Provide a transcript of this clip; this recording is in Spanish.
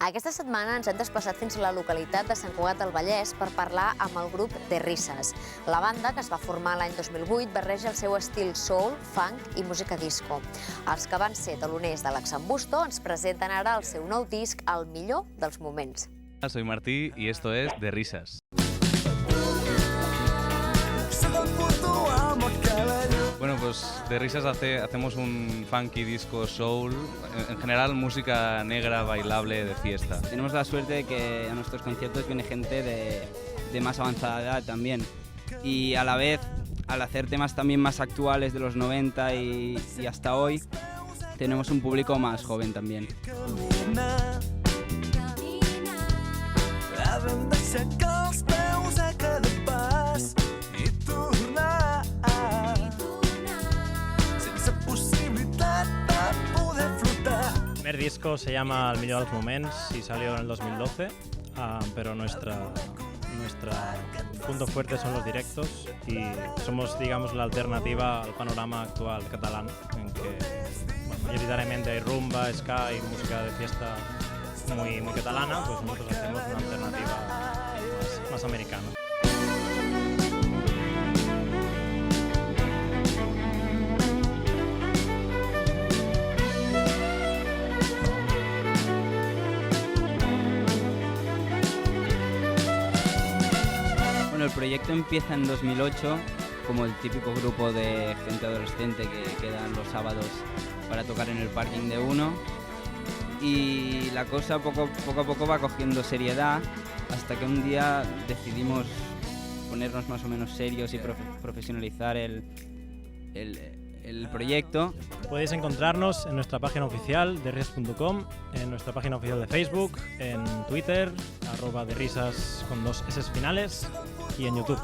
Aquesta setmana ens hem desplaçat fins a la localitat de Sant Cugat del Vallès per parlar amb el grup The Risas. La banda, que es va formar l'any 2008, barreja el seu estil soul, funk i música disco. Els que van ser taloners de l'Axambusto ens presenten ara el seu nou disc, El millor dels moments. Soy Martí y esto es The Risas. Bueno, pues The Risas hacemos un funky disco soul, en general música negra bailable de fiesta. Tenemos la suerte de que a nuestros conciertos viene gente de más avanzada edad también, y a la vez, al hacer temas también más actuales de los 90 y hasta hoy, tenemos un público más joven también. El primer disco se llama El millor dels moments y salió en el 2012, pero nuestra punto fuerte son los directos y somos, digamos, la alternativa al panorama actual catalán, en que mayoritariamente hay rumba, ska y música de fiesta muy catalana. Pues nosotros hacemos una alternativa más americana. Bueno, el proyecto empieza en 2008 como el típico grupo de gente adolescente que quedan los sábados para tocar en el parking de uno, y la cosa poco a poco va cogiendo seriedad hasta que un día decidimos ponernos más o menos serios y profesionalizar el proyecto. Podéis encontrarnos en nuestra página oficial TheRisas.com, en nuestra página oficial de Facebook, en Twitter, @TheRisas con 2 S finales, y en YouTube.